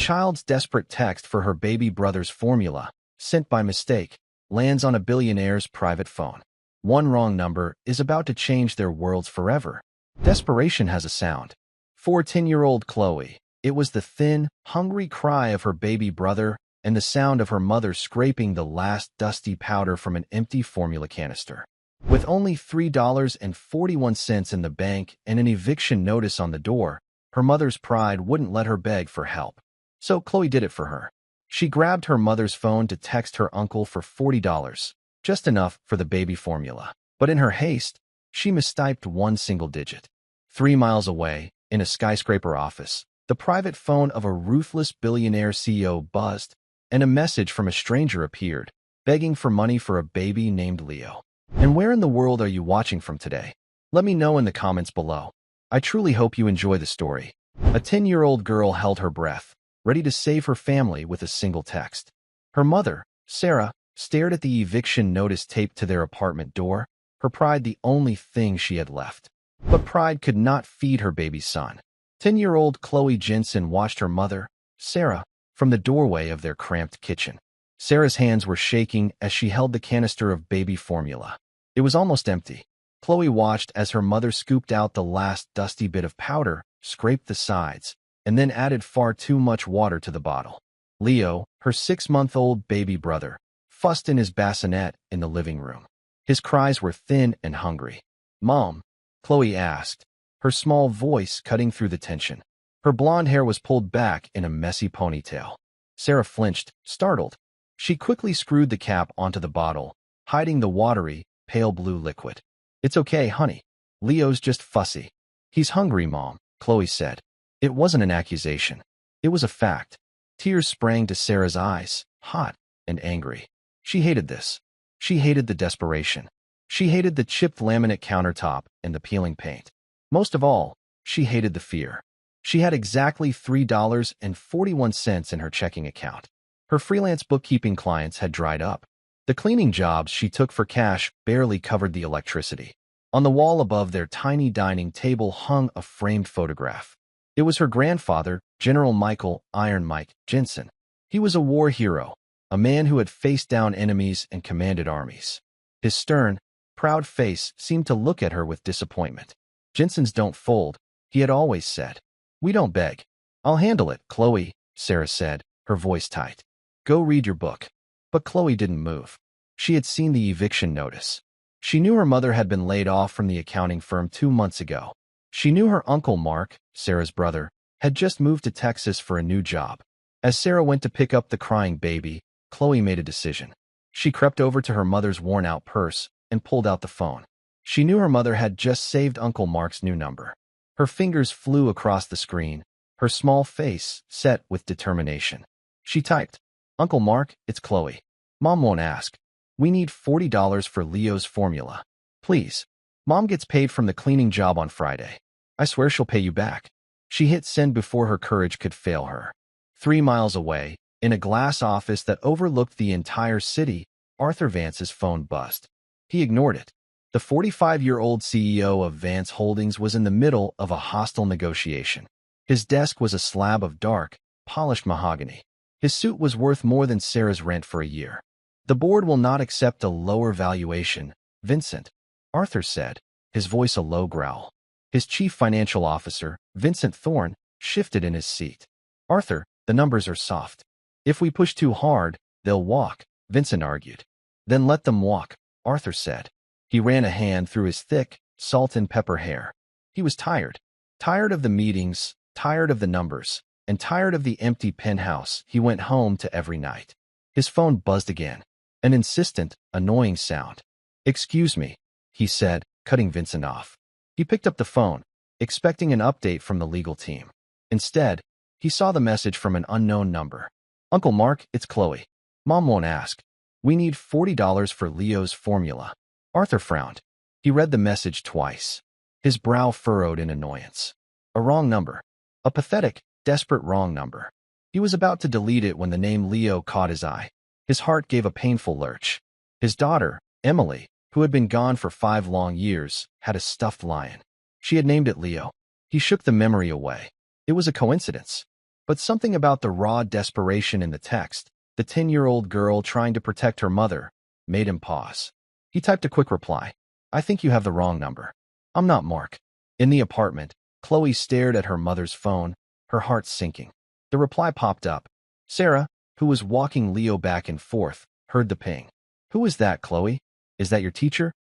child's desperate text for her baby brother's formula, sent by mistake, lands on a billionaire's private phone. One wrong number is about to change their worlds forever. Desperation has a sound. For 10-year-old Chloe, it was the thin, hungry cry of her baby brother and the sound of her mother scraping the last dusty powder from an empty formula canister. With only $3.41 in the bank and an eviction notice on the door, her mother's pride wouldn't let her beg for help. So Chloe did it for her. She grabbed her mother's phone to text her uncle for $40, just enough for the baby formula. But in her haste, she mistyped one single digit. 3 miles away, in a skyscraper office, the private phone of a ruthless billionaire CEO buzzed, and a message from a stranger appeared, begging for money for a baby named Leo. And where in the world are you watching from today? Let me know in the comments below. I truly hope you enjoy the story. A 10-year-old girl held her breath, ready to save her family with a single text. Her mother, Sarah, stared at the eviction notice taped to their apartment door, her pride the only thing she had left. But pride could not feed her baby son. 10-year-old Chloe Jensen watched her mother, Sarah, from the doorway of their cramped kitchen. Sarah's hands were shaking as she held the canister of baby formula. It was almost empty. Chloe watched as her mother scooped out the last dusty bit of powder, scraped the sides, and then added far too much water to the bottle. Leo, her 6-month-old baby brother, fussed in his bassinet in the living room. His cries were thin and hungry. "Mom?" Chloe asked, her small voice cutting through the tension. Her blonde hair was pulled back in a messy ponytail. Sarah flinched, startled. She quickly screwed the cap onto the bottle, hiding the watery, pale blue liquid. "It's okay, honey. Leo's just fussy." "He's hungry, Mom," Chloe said. It wasn't an accusation. It was a fact. Tears sprang to Sarah's eyes, hot and angry. She hated this. She hated the desperation. She hated the chipped laminate countertop and the peeling paint. Most of all, she hated the fear. She had exactly $3.41 in her checking account. Her freelance bookkeeping clients had dried up. The cleaning jobs she took for cash barely covered the electricity. On the wall above their tiny dining table hung a framed photograph. It was her grandfather, General Michael "Iron Mike" Jensen. He was a war hero, a man who had faced down enemies and commanded armies. His stern, proud face seemed to look at her with disappointment. "Jensens don't fold," he had always said. "We don't beg." "I'll handle it, Chloe," Sarah said, her voice tight. "Go read your book." But Chloe didn't move. She had seen the eviction notice. She knew her mother had been laid off from the accounting firm 2 months ago. She knew her uncle Mark, Sarah's brother, had just moved to Texas for a new job. As Sarah went to pick up the crying baby, Chloe made a decision. She crept over to her mother's worn-out purse and pulled out the phone. She knew her mother had just saved Uncle Mark's new number. Her fingers flew across the screen, her small face set with determination. She typed, "Uncle Mark, it's Chloe. Mom won't ask. We need $40 for Leo's formula. Please. Mom gets paid from the cleaning job on Friday. I swear she'll pay you back." She hit send before her courage could fail her. 3 miles away, in a glass office that overlooked the entire city, Arthur Vance's phone buzzed. He ignored it. The 45-year-old CEO of Vance Holdings was in the middle of a hostile negotiation. His desk was a slab of dark, polished mahogany. His suit was worth more than Sarah's rent for a year. "The board will not accept a lower valuation, Vincent," Arthur said, his voice a low growl. His chief financial officer, Vincent Thorne, shifted in his seat. "Arthur, the numbers are soft. If we push too hard, they'll walk," Vincent argued. "Then let them walk," Arthur said. He ran a hand through his thick, salt and pepper hair. He was tired. Tired of the meetings, tired of the numbers, and tired of the empty penthouse he went home to every night. His phone buzzed again. An insistent, annoying sound. "Excuse me," he said, cutting Vincent off. He picked up the phone, expecting an update from the legal team. Instead, he saw the message from an unknown number. "Uncle Mark, it's Chloe. Mom won't ask. We need $40 for Leo's formula." Arthur frowned. He read the message twice. His brow furrowed in annoyance. A wrong number. A pathetic, desperate wrong number. He was about to delete it when the name Leo caught his eye. His heart gave a painful lurch. His daughter, Emily, who had been gone for 5 long years, had a stuffed lion. She had named it Leo. He shook the memory away. It was a coincidence. But something about the raw desperation in the text, the 10-year-old girl trying to protect her mother, made him pause. He typed a quick reply. I think you have the wrong number. I'm not Mark. In the apartment, Chloe stared at her mother's phone, her heart sinking. The reply popped up. Sarah, who was walking Leo back and forth, heard the ping. Who is that, Chloe? Is that your teacher?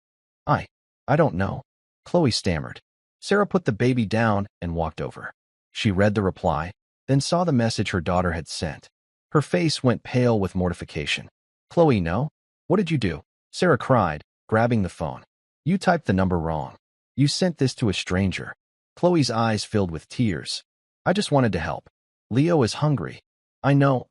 I don't know. Chloe stammered. Sarah put the baby down and walked over. She read the reply, then saw the message her daughter had sent. Her face went pale with mortification. Chloe, no? What did you do? Sarah cried, grabbing the phone. You typed the number wrong. You sent this to a stranger. Chloe's eyes filled with tears. I just wanted to help. Leo is hungry. I know,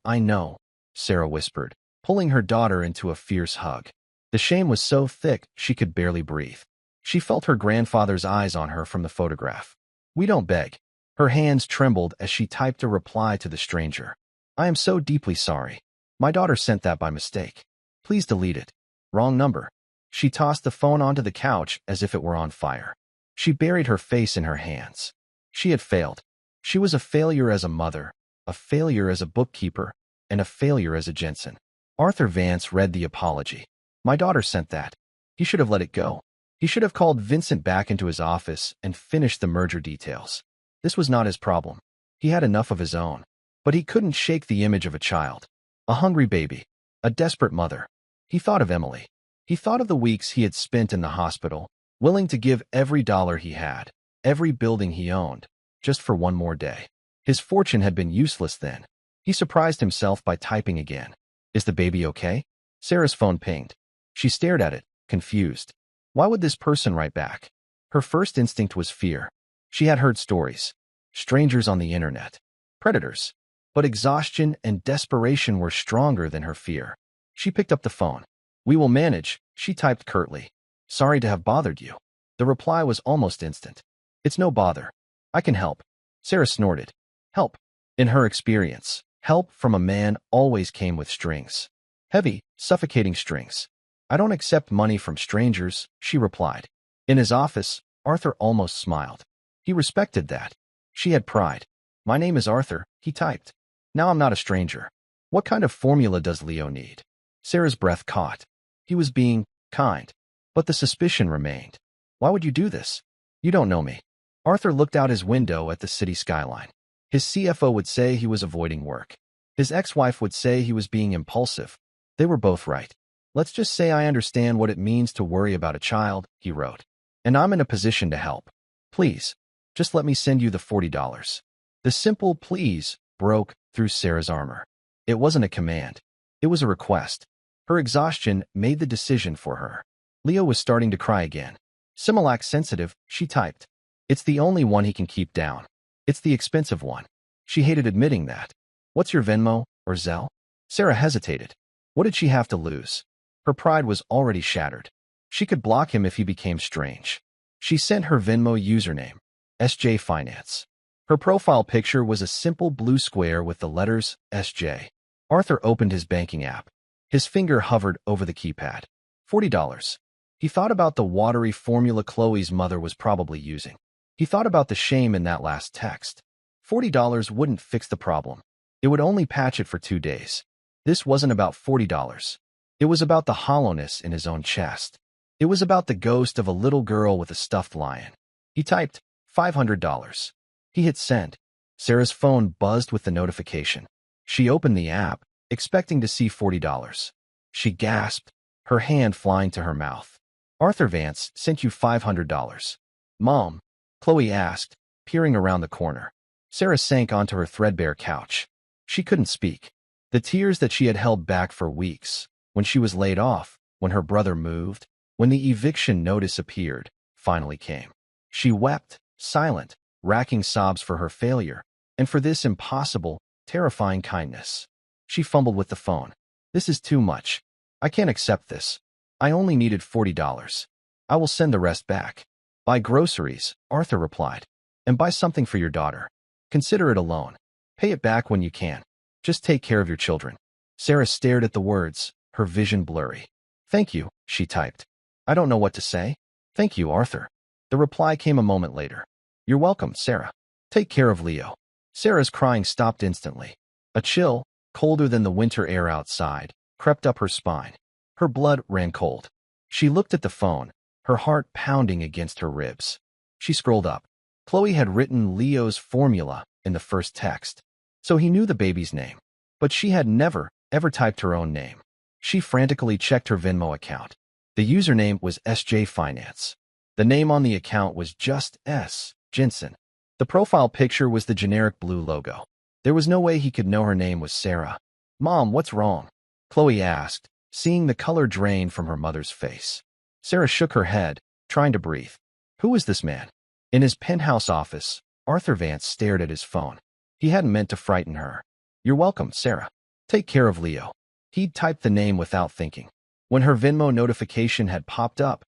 Sarah whispered, pulling her daughter into a fierce hug. The shame was so thick she could barely breathe. She felt her grandfather's eyes on her from the photograph. We don't beg. Her hands trembled as she typed a reply to the stranger. I am so deeply sorry. My daughter sent that by mistake. Please delete it. Wrong number. She tossed the phone onto the couch as if it were on fire. She buried her face in her hands. She had failed. She was a failure as a mother, a failure as a bookkeeper, and a failure as a Jensen. Arthur Vance read the apology. My daughter sent that. He should have let it go. He should have called Vincent back into his office and finished the merger details. This was not his problem. He had enough of his own. But he couldn't shake the image of a child. A hungry baby. A desperate mother. He thought of Emily. He thought of the weeks he had spent in the hospital, willing to give every dollar he had, every building he owned, just for one more day. His fortune had been useless then. He surprised himself by typing again. Is the baby okay? Sarah's phone pinged. She stared at it, confused. Why would this person write back? Her first instinct was fear. She had heard stories. Strangers on the internet. Predators. But exhaustion and desperation were stronger than her fear. She picked up the phone. We will manage, she typed curtly. Sorry to have bothered you. The reply was almost instant. It's no bother. I can help. Sarah snorted. Help. In her experience, help from a man always came with strings. Heavy, suffocating strings. I don't accept money from strangers, she replied. In his office, Arthur almost smiled. He respected that. She had pride. My name is Arthur, he typed. Now I'm not a stranger. What kind of formula does Leo need? Sarah's breath caught. He was being kind. But the suspicion remained. Why would you do this? You don't know me. Arthur looked out his window at the city skyline. His CFO would say he was avoiding work. His ex-wife would say he was being impulsive. They were both right. Let's just say I understand what it means to worry about a child, he wrote. And I'm in a position to help. Please, just let me send you the $40. The simple please broke through Sarah's armor. It wasn't a command. It was a request. Her exhaustion made the decision for her. Leo was starting to cry again. Similac sensitive, she typed. It's the only one he can keep down. It's the expensive one. She hated admitting that. What's your Venmo or Zelle? Sarah hesitated. What did she have to lose? Her pride was already shattered. She could block him if he became strange. She sent her Venmo username, SJ Finance. Her profile picture was a simple blue square with the letters SJ. Arthur opened his banking app. His finger hovered over the keypad. $40. He thought about the watery formula Chloe's mother was probably using. He thought about the shame in that last text. $40 wouldn't fix the problem. It would only patch it for 2 days. This wasn't about $40. It was about the hollowness in his own chest. It was about the ghost of a little girl with a stuffed lion. He typed, $500. He hit send. Sarah's phone buzzed with the notification. She opened the app, expecting to see $40. She gasped, her hand flying to her mouth. Arthur Vance sent you $500. Mom, Chloe asked, peering around the corner. Sarah sank onto her threadbare couch. She couldn't speak. The tears that she had held back for weeks, when she was laid off, when her brother moved, when the eviction notice appeared, finally came. She wept, silent, racking sobs for her failure, and for this impossible, terrifying kindness. She fumbled with the phone. This is too much. I can't accept this. I only needed $40. I will send the rest back. Buy groceries, Arthur replied. And buy something for your daughter. Consider it a loan. Pay it back when you can. Just take care of your children. Sarah stared at the words, her vision blurry. Thank you, she typed. I don't know what to say. Thank you, Arthur. The reply came a moment later. You're welcome, Sarah. Take care of Leo. Sarah's crying stopped instantly. A chill, colder than the winter air outside, crept up her spine. Her blood ran cold. She looked at the phone, her heart pounding against her ribs. She scrolled up. Chloe had written Leo's formula in the first text, so he knew the baby's name. But she had never, ever typed her own name. She frantically checked her Venmo account. The username was SJ Finance. The name on the account was just S. Jensen. The profile picture was the generic blue logo. There was no way he could know her name was Sarah. "Mom, what's wrong?" Chloe asked, seeing the color drain from her mother's face. Sarah shook her head, trying to breathe. Who is this man? In his penthouse office, Arthur Vance stared at his phone. He hadn't meant to frighten her. "You're welcome, Sarah. Take care of Leo." He'd typed the name without thinking. When her Venmo notification had popped up,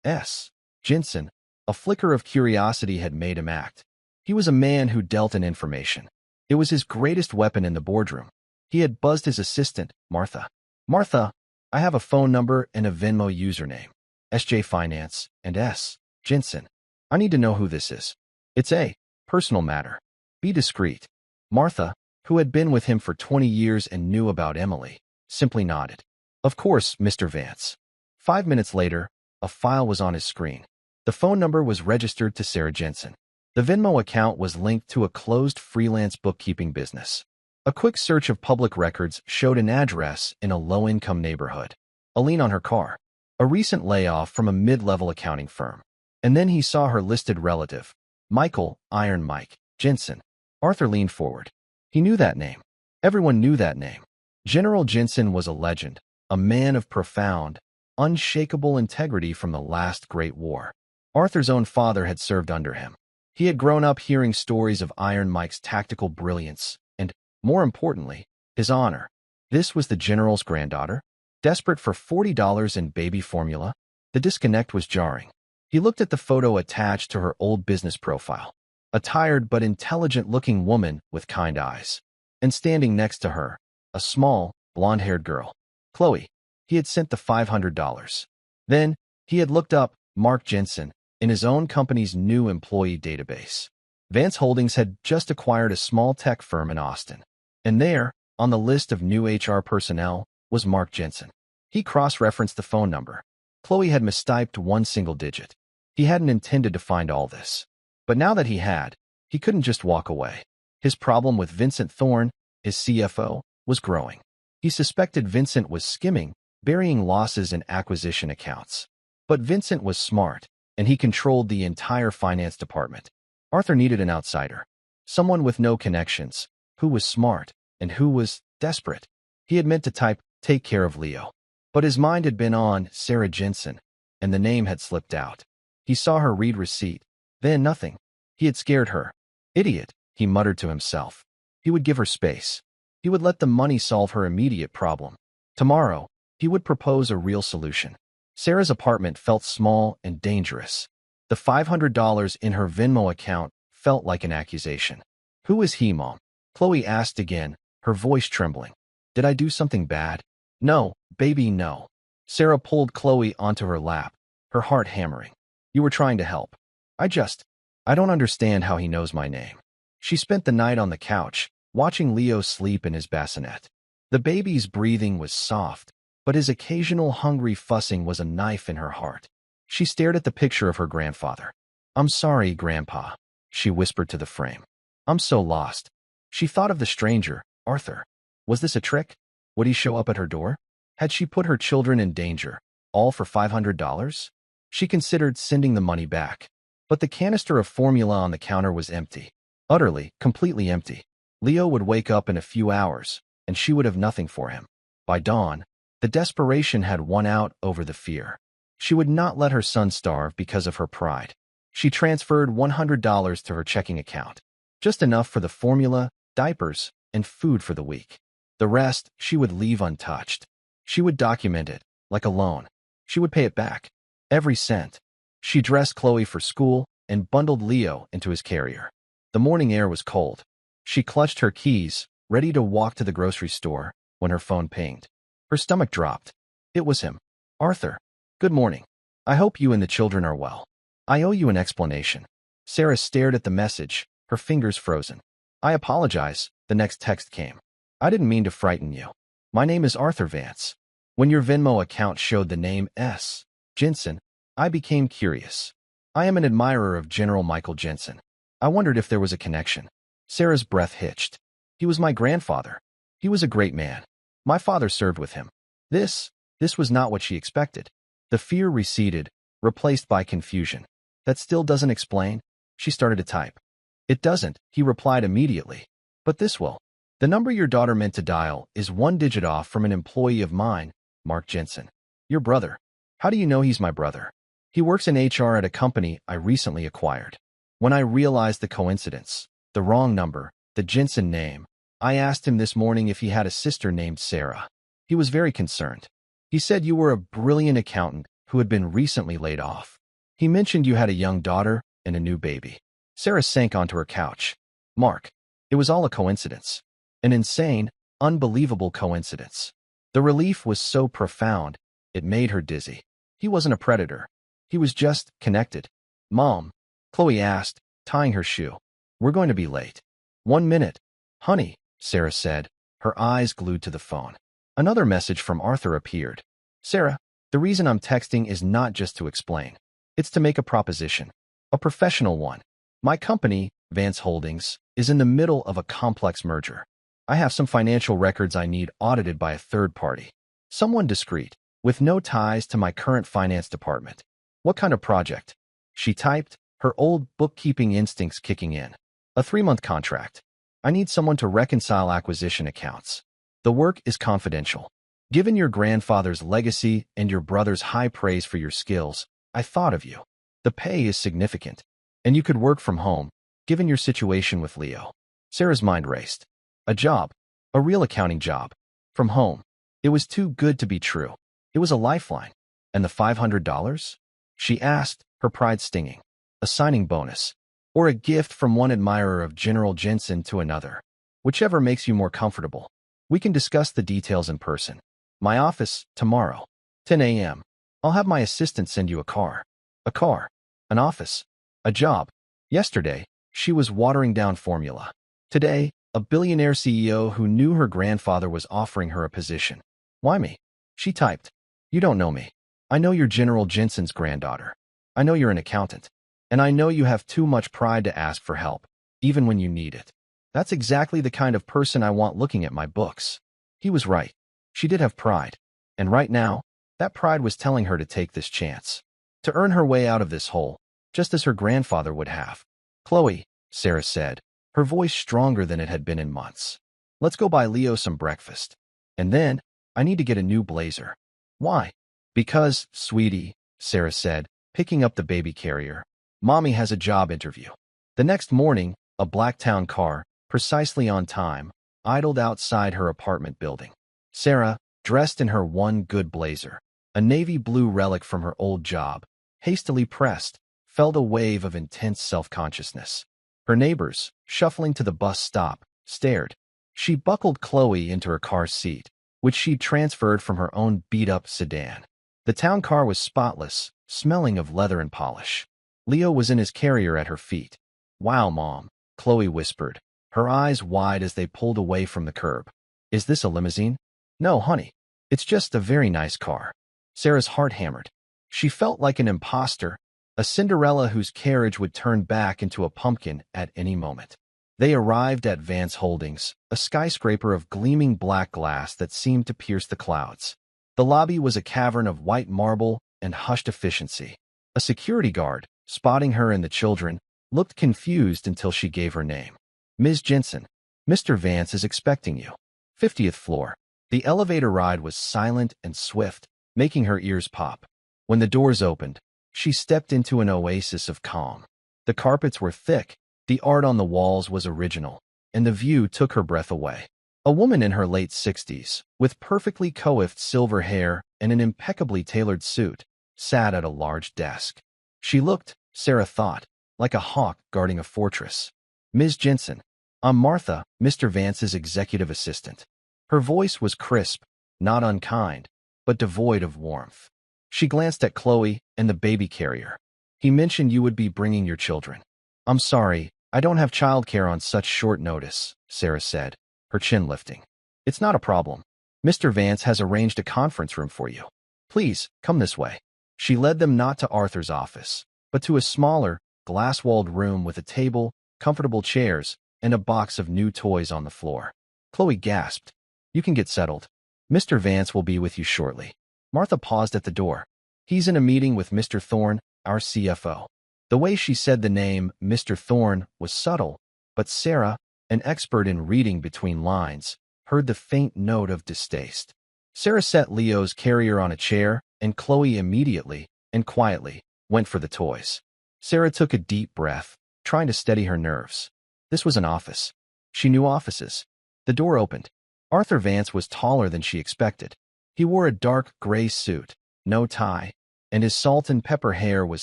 S. Jensen, a flicker of curiosity had made him act. He was a man who dealt in information. It was his greatest weapon in the boardroom. He had buzzed his assistant, Martha. "Martha, I have a phone number and a Venmo username. SJ Finance and S. Jensen. I need to know who this is. It's a personal matter. Be discreet." Martha, who had been with him for 20 years and knew about Emily, simply nodded. "Of course, Mr. Vance." 5 minutes later, a file was on his screen. The phone number was registered to Sarah Jensen. The Venmo account was linked to a closed freelance bookkeeping business. A quick search of public records showed an address in a low-income neighborhood. A lien on her car. A recent layoff from a mid-level accounting firm. And then he saw her listed relative, Michael, Iron Mike, Jensen. Arthur leaned forward. He knew that name. Everyone knew that name. General Jensen was a legend, a man of profound, unshakable integrity from the last Great War. Arthur's own father had served under him. He had grown up hearing stories of Iron Mike's tactical brilliance and, more importantly, his honor. This was the general's granddaughter, desperate for $40 in baby formula. The disconnect was jarring. He looked at the photo attached to her old business profile. A tired but intelligent-looking woman with kind eyes. And standing next to her, a small, blonde-haired girl. Chloe. He had sent the $500. Then, he had looked up Mark Jensen in his own company's new employee database. Vance Holdings had just acquired a small tech firm in Austin. And there, on the list of new HR personnel, was Mark Jensen. He cross-referenced the phone number. Chloe had mistyped one single digit. He hadn't intended to find all this. But now that he had, he couldn't just walk away. His problem with Vincent Thorne, his CFO, was growing. He suspected Vincent was skimming, burying losses in acquisition accounts. But Vincent was smart, and he controlled the entire finance department. Arthur needed an outsider. Someone with no connections, who was smart, and who was desperate. He had meant to type, "Take care of Leo." But his mind had been on Sarah Jensen, and the name had slipped out. He saw her read receipt. Then nothing. He had scared her. Idiot, he muttered to himself. He would give her space. He would let the money solve her immediate problem. Tomorrow, he would propose a real solution. Sarah's apartment felt small and dangerous. The $500 in her Venmo account felt like an accusation. "Who is he, Mom?" Chloe asked again, her voice trembling. "Did I do something bad?" "No, baby, no." Sarah pulled Chloe onto her lap, her heart hammering. "You were trying to help. I don't understand how he knows my name." She spent the night on the couch, watching Leo sleep in his bassinet. The baby's breathing was soft, but his occasional hungry fussing was a knife in her heart. She stared at the picture of her grandfather. "I'm sorry, Grandpa," she whispered to the frame. "I'm so lost." She thought of the stranger, Arthur. Was this a trick? Would he show up at her door? Had she put her children in danger, all for $500? She considered sending the money back. But the canister of formula on the counter was empty. Utterly, completely empty. Leo would wake up in a few hours, and she would have nothing for him. By dawn, the desperation had won out over the fear. She would not let her son starve because of her pride. She transferred $100 to her checking account. Just enough for the formula, diapers, and food for the week. The rest she would leave untouched. She would document it, like a loan. She would pay it back. Every cent. She dressed Chloe for school and bundled Leo into his carrier. The morning air was cold. She clutched her keys, ready to walk to the grocery store, when her phone pinged. Her stomach dropped. It was him. "Arthur. Good morning. I hope you and the children are well. I owe you an explanation." Sarah stared at the message, her fingers frozen. I apologize, the next text came. I didn't mean to frighten you. My name is Arthur Vance. When your Venmo account showed the name S. Jensen, I became curious. I am an admirer of General Michael Jensen. I wondered if there was a connection. Sarah's breath hitched. He was my grandfather. He was a great man. My father served with him. This was not what she expected. The fear receded, replaced by confusion. That still doesn't explain. She started to type. It doesn't, he replied immediately. But this will. The number your daughter meant to dial is 1 digit off from an employee of mine, Mark Jensen. Your brother. How do you know he's my brother? He works in HR at a company I recently acquired. When I realized the coincidence, the wrong number, the Jensen name, I asked him this morning if he had a sister named Sarah. He was very concerned. He said you were a brilliant accountant who had been recently laid off. He mentioned you had a young daughter and a new baby. Sarah sank onto her couch. Mark, it was all a coincidence. An insane, unbelievable coincidence. The relief was so profound, it made her dizzy. He wasn't a predator. He was just connected. Mom, Chloe asked, tying her shoe. We're going to be late. 1 minute. Honey, Sarah said, her eyes glued to the phone. Another message from Arthur appeared. Sarah, the reason I'm texting is not just to explain. It's to make a proposition. A professional one. My company, Vance Holdings, is in the middle of a complex merger. I have some financial records I need audited by a third party. Someone discreet, with no ties to my current finance department. What kind of project? She typed, her old bookkeeping instincts kicking in. A 3-month contract. I need someone to reconcile acquisition accounts. The work is confidential. Given your grandfather's legacy and your brother's high praise for your skills, I thought of you. The pay is significant, and you could work from home, given your situation with Leo. Sarah's mind raced. A job. A real accounting job. From home. It was too good to be true. It was a lifeline. And the $500? She asked, her pride stinging. A signing bonus. Or a gift from one admirer of General Jensen to another. Whichever makes you more comfortable. We can discuss the details in person. My office, tomorrow. 10 a.m. I'll have my assistant send you a car. A car. An office. A job. Yesterday, she was watering down formula. Today, a billionaire CEO who knew her grandfather was offering her a position. Why me? She typed. You don't know me. I know you're General Jensen's granddaughter. I know you're an accountant. And I know you have too much pride to ask for help, even when you need it. That's exactly the kind of person I want looking at my books. He was right. She did have pride. And right now, that pride was telling her to take this chance. To earn her way out of this hole, just as her grandfather would have. Chloe, Sarah said, her voice stronger than it had been in months. Let's go buy Leo some breakfast. And then, I need to get a new blazer. Why? Because, sweetie, Sarah said, picking up the baby carrier. Mommy has a job interview. The next morning, a Blacktown car, precisely on time, idled outside her apartment building. Sarah, dressed in her one good blazer, a navy blue relic from her old job, hastily pressed, felt a wave of intense self-consciousness. Her neighbors, shuffling to the bus stop, stared. She buckled Chloe into her car seat, which she'd transferred from her own beat-up sedan. The town car was spotless, smelling of leather and polish. Leo was in his carrier at her feet. Wow, Mom, Chloe whispered, her eyes wide as they pulled away from the curb. Is this a limousine? No, honey. It's just a very nice car. Sarah's heart hammered. She felt like an imposter, a Cinderella whose carriage would turn back into a pumpkin at any moment. They arrived at Vance Holdings, a skyscraper of gleaming black glass that seemed to pierce the clouds. The lobby was a cavern of white marble and hushed efficiency. A security guard, spotting her and the children, looked confused until she gave her name. Ms. Jensen, Mr. Vance is expecting you. 50th floor. The elevator ride was silent and swift, making her ears pop. When the doors opened, she stepped into an oasis of calm. The carpets were thick, the art on the walls was original, and the view took her breath away. A woman in her late 60s, with perfectly coiffed silver hair and an impeccably tailored suit, sat at a large desk. She looked, Sarah thought, like a hawk guarding a fortress. Ms. Jensen, I'm Martha, Mr. Vance's executive assistant. Her voice was crisp, not unkind, but devoid of warmth. She glanced at Chloe and the baby carrier. He mentioned you would be bringing your children. I'm sorry, I don't have childcare on such short notice, Sarah said, her chin lifting. It's not a problem. Mr. Vance has arranged a conference room for you. Please, come this way. She led them not to Arthur's office, but to a smaller, glass-walled room with a table, comfortable chairs, and a box of new toys on the floor. Chloe gasped. You can get settled. Mr. Vance will be with you shortly. Martha paused at the door. He's in a meeting with Mr. Thorne, our CFO. The way she said the name, Mr. Thorne, was subtle, but Sarah, an expert in reading between lines, heard the faint note of distaste. Sarah set Leo's carrier on a chair, and Chloe immediately, and quietly, went for the toys. Sarah took a deep breath, trying to steady her nerves. This was an office. She knew offices. The door opened. Arthur Vance was taller than she expected. He wore a dark gray suit, no tie, and his salt and pepper hair was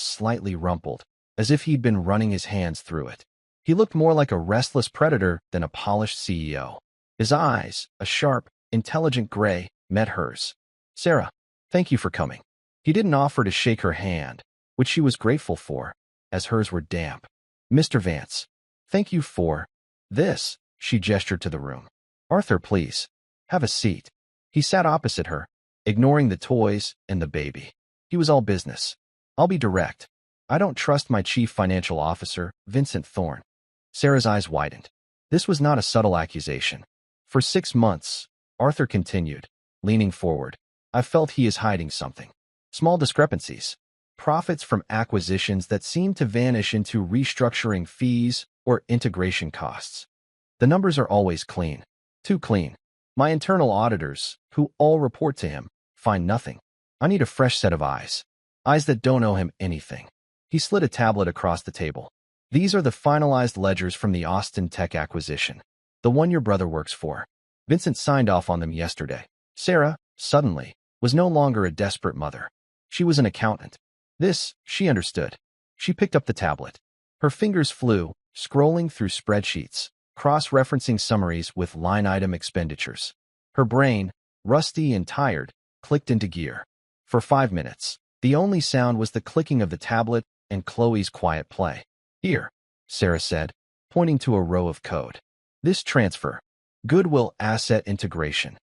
slightly rumpled, as if he'd been running his hands through it. He looked more like a restless predator than a polished CEO. His eyes, a sharp, intelligent gray, met hers. Sarah, thank you for coming. He didn't offer to shake her hand, which she was grateful for, as hers were damp. Mr. Vance, thank you for this, she gestured to the room. Arthur, please, have a seat. He sat opposite her, ignoring the toys and the baby. He was all business. I'll be direct. I don't trust my chief financial officer, Vincent Thorne. Sarah's eyes widened. This was not a subtle accusation. For 6 months, Arthur continued, leaning forward. I felt he is hiding something. Small discrepancies. Profits from acquisitions that seem to vanish into restructuring fees or integration costs. The numbers are always clean. Too clean. My internal auditors, who all report to him, find nothing. I need a fresh set of eyes. Eyes that don't owe him anything. He slid a tablet across the table. These are the finalized ledgers from the Austin Tech acquisition. The one your brother works for. Vincent signed off on them yesterday. Sarah, suddenly, was no longer a desperate mother. She was an accountant. This, she understood. She picked up the tablet. Her fingers flew, scrolling through spreadsheets, cross-referencing summaries with line-item expenditures. Her brain, rusty and tired, clicked into gear. For 5 minutes, the only sound was the clicking of the tablet and Chloe's quiet play. Here, Sarah said, pointing to a row of code. This transfer, Goodwill Asset Integration.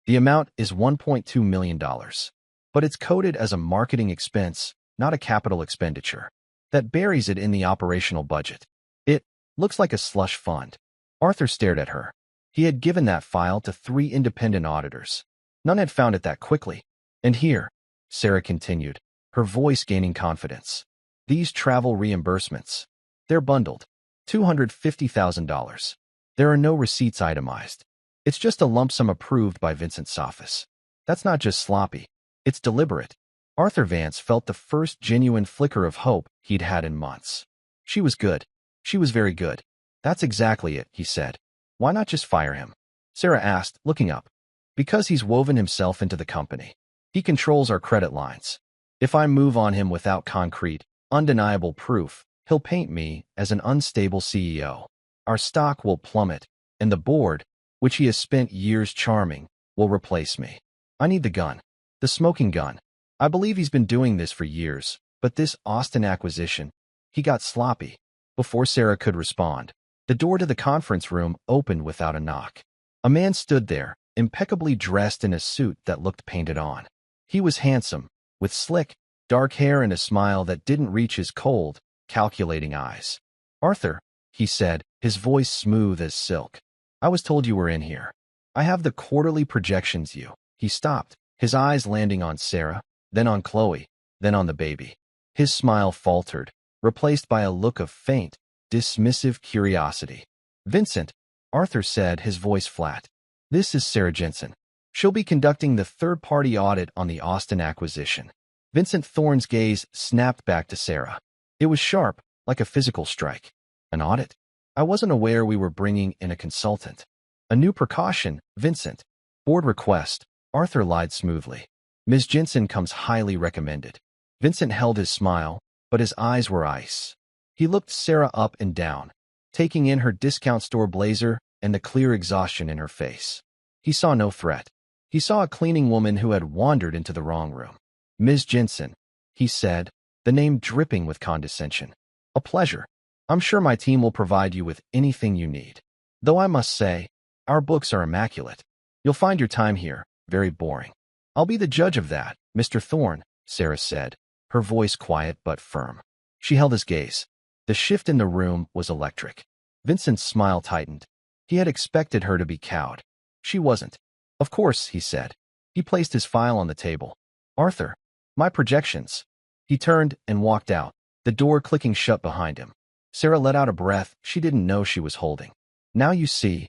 The amount is $1.2 million, but it's coded as a marketing expense, not a capital expenditure. That buries it in the operational budget. It looks like a slush fund. Arthur stared at her. He had given that file to 3 independent auditors. None had found it that quickly. And here, Sarah continued, her voice gaining confidence. These travel reimbursements. They're bundled. $250,000. There are no receipts itemized. It's just a lump sum approved by Vincent's office. That's not just sloppy. It's deliberate. Arthur Vance felt the first genuine flicker of hope he'd had in months. She was good. She was very good. That's exactly it, he said. Why not just fire him? Sarah asked, looking up. Because he's woven himself into the company. He controls our credit lines. If I move on him without concrete, undeniable proof, he'll paint me as an unstable CEO. Our stock will plummet, and the board, which he has spent years charming, will replace me. I need the gun. The smoking gun. I believe he's been doing this for years, but this Austin acquisition, he got sloppy. Before Sarah could respond, the door to the conference room opened without a knock. A man stood there, impeccably dressed in a suit that looked painted on. He was handsome, with slick, dark hair and a smile that didn't reach his cold, calculating eyes. Arthur, he said, his voice smooth as silk. I was told you were in here. I have the quarterly projections you. He stopped, his eyes landing on Sarah, then on Chloe, then on the baby. His smile faltered, replaced by a look of faint, dismissive curiosity. Vincent, Arthur said, his voice flat. This is Sarah Jensen. She'll be conducting the third-party audit on the Austin acquisition. Vincent Thorne's gaze snapped back to Sarah. It was sharp, like a physical strike. An audit? I wasn't aware we were bringing in a consultant. A new precaution, Vincent. Board request. Arthur lied smoothly. Ms. Jensen comes highly recommended. Vincent held his smile, but his eyes were ice. He looked Sarah up and down, taking in her discount store blazer and the clear exhaustion in her face. He saw no threat. He saw a cleaning woman who had wandered into the wrong room. Ms. Jensen, he said, the name dripping with condescension. A pleasure. I'm sure my team will provide you with anything you need. Though I must say, our books are immaculate. You'll find your time here very boring. I'll be the judge of that, Mr. Thorne, Sarah said, her voice quiet but firm. She held his gaze. The shift in the room was electric. Vincent's smile tightened. He had expected her to be cowed. She wasn't. Of course, he said. He placed his file on the table. Arthur, my projections. He turned and walked out, the door clicking shut behind him. Sarah let out a breath she didn't know she was holding. Now you see,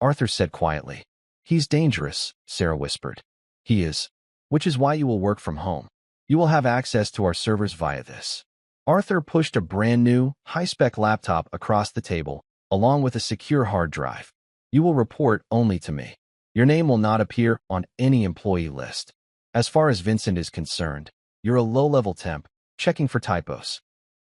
Arthur said quietly. He's dangerous, Sarah whispered. He is. Which is why you will work from home. You will have access to our servers via this. Arthur pushed a brand-new, high-spec laptop across the table, along with a secure hard drive. You will report only to me. Your name will not appear on any employee list. As far as Vincent is concerned, you're a low-level temp, checking for typos.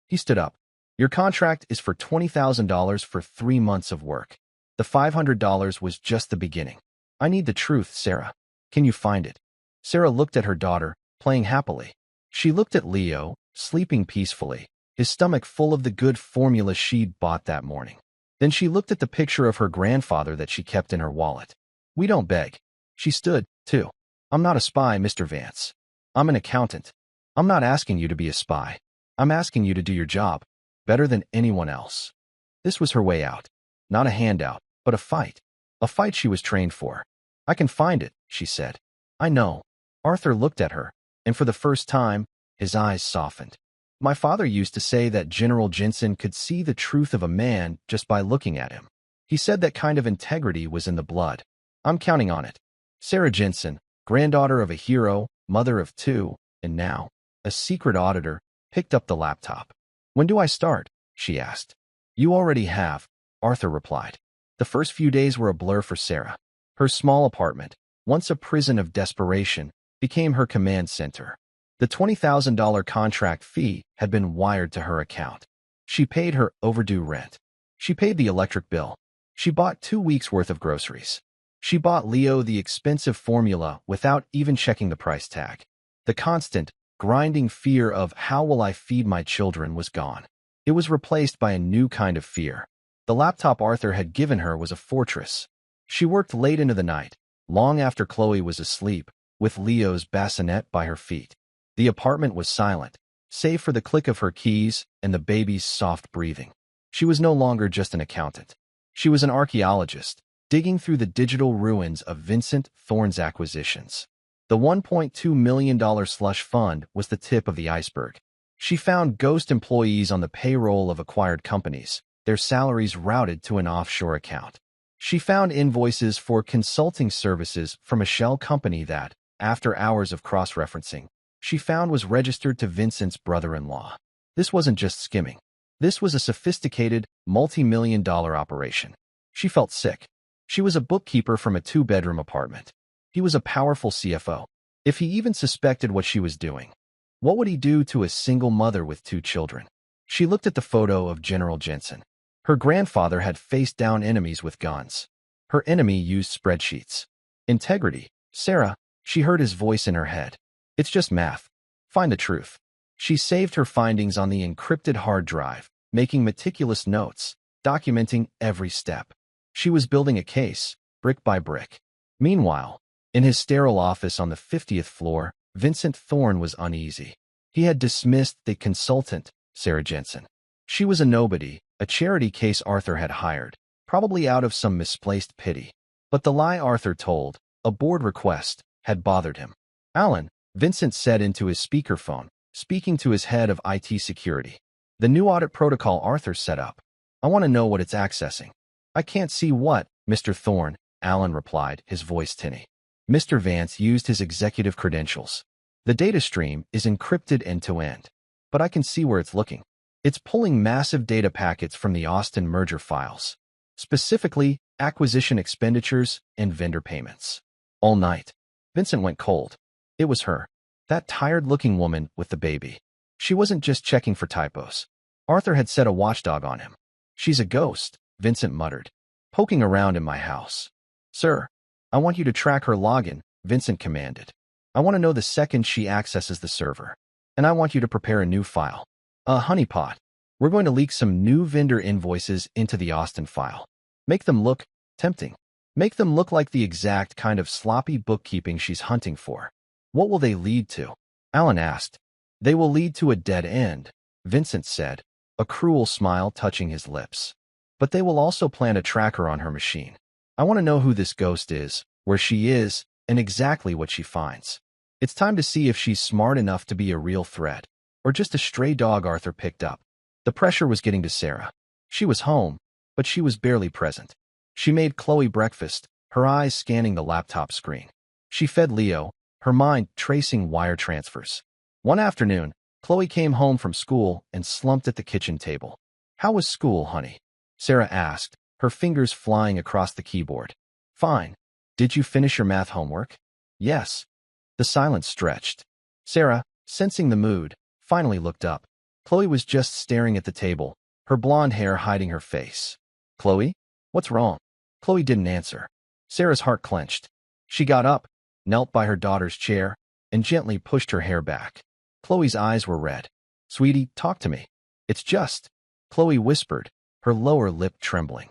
He stood up. Your contract is for $20,000 for 3 months of work. The $500 was just the beginning. I need the truth, Sarah. Can you find it? Sarah looked at her daughter, playing happily. She looked at Leo, sleeping peacefully, his stomach full of the good formula she'd bought that morning. Then she looked at the picture of her grandfather that she kept in her wallet. We don't beg. She stood, too. I'm not a spy, Mr. Vance. I'm an accountant. I'm not asking you to be a spy. I'm asking you to do your job better than anyone else. This was her way out. Not a handout, but a fight. A fight she was trained for. I can find it, she said. I know. Arthur looked at her, and for the first time, his eyes softened. My father used to say that General Jensen could see the truth of a man just by looking at him. He said that kind of integrity was in the blood. I'm counting on it. Sarah Jensen, granddaughter of a hero, mother of 2, and now a secret auditor, picked up the laptop. When do I start? She asked. You already have, Arthur replied. The first few days were a blur for Sarah. Her small apartment, once a prison of desperation, became her command center. The $20,000 contract fee had been wired to her account. She paid her overdue rent. She paid the electric bill. She bought 2 weeks' worth of groceries. She bought Leo the expensive formula without even checking the price tag. The constant, grinding fear of how will I feed my children was gone. It was replaced by a new kind of fear. The laptop Arthur had given her was a fortress. She worked late into the night, long after Chloe was asleep, with Leo's bassinet by her feet. The apartment was silent, save for the click of her keys and the baby's soft breathing. She was no longer just an accountant. She was an archaeologist, digging through the digital ruins of Vincent Thorne's acquisitions. The $1.2 million slush fund was the tip of the iceberg. She found ghost employees on the payroll of acquired companies, their salaries routed to an offshore account. She found invoices for consulting services from a shell company that, after hours of cross-referencing, she found was registered to Vincent's brother-in-law. This wasn't just skimming. This was a sophisticated, multi-million-dollar operation. She felt sick. She was a bookkeeper from a 2-bedroom apartment. He was a powerful CFO. If he even suspected what she was doing, what would he do to a single mother with 2 children? She looked at the photo of General Jensen. Her grandfather had faced down enemies with guns. Her enemy used spreadsheets. Integrity. Sarah, she heard his voice in her head. It's just math. Find the truth. She saved her findings on the encrypted hard drive, making meticulous notes, documenting every step. She was building a case, brick by brick. Meanwhile, in his sterile office on the 50th floor, Vincent Thorne was uneasy. He had dismissed the consultant, Sarah Jensen. She was a nobody, a charity case Arthur had hired, probably out of some misplaced pity. But the lie Arthur told, a board request, had bothered him. Alan, Vincent said into his speakerphone, speaking to his head of IT security. The new audit protocol Arthur set up. I want to know what it's accessing. I can't see what, Mr. Thorne, Alan replied, his voice tinny. Mr. Vance used his executive credentials. The data stream is encrypted end-to-end, but I can see where it's looking. It's pulling massive data packets from the Austin merger files, specifically acquisition expenditures and vendor payments. All night, Vincent went cold. It was her, that tired-looking woman with the baby. She wasn't just checking for typos. Arthur had set a watchdog on him. She's a ghost, Vincent muttered, poking around in my house. Sir, I want you to track her login, Vincent commanded. I want to know the second she accesses the server. And I want you to prepare a new file. A honeypot. We're going to leak some new vendor invoices into the Austin file. Make them look tempting. Make them look like the exact kind of sloppy bookkeeping she's hunting for. What will they lead to? Alan asked. They will lead to a dead end, Vincent said, a cruel smile touching his lips. But they will also plant a tracker on her machine. I want to know who this ghost is, where she is, and exactly what she finds. It's time to see if she's smart enough to be a real threat, or just a stray dog Arthur picked up. The pressure was getting to Sarah. She was home, but she was barely present. She made Chloe breakfast, her eyes scanning the laptop screen. She fed Leo, her mind tracing wire transfers. One afternoon, Chloe came home from school and slumped at the kitchen table. How was school, honey? Sarah asked, her fingers flying across the keyboard. Fine. Did you finish your math homework? Yes. The silence stretched. Sarah, sensing the mood, finally looked up. Chloe was just staring at the table, her blonde hair hiding her face. Chloe? What's wrong? Chloe didn't answer. Sarah's heart clenched. She got up, knelt by her daughter's chair, and gently pushed her hair back. Chloe's eyes were red. Sweetie, talk to me. It's just, Chloe whispered, her lower lip trembling.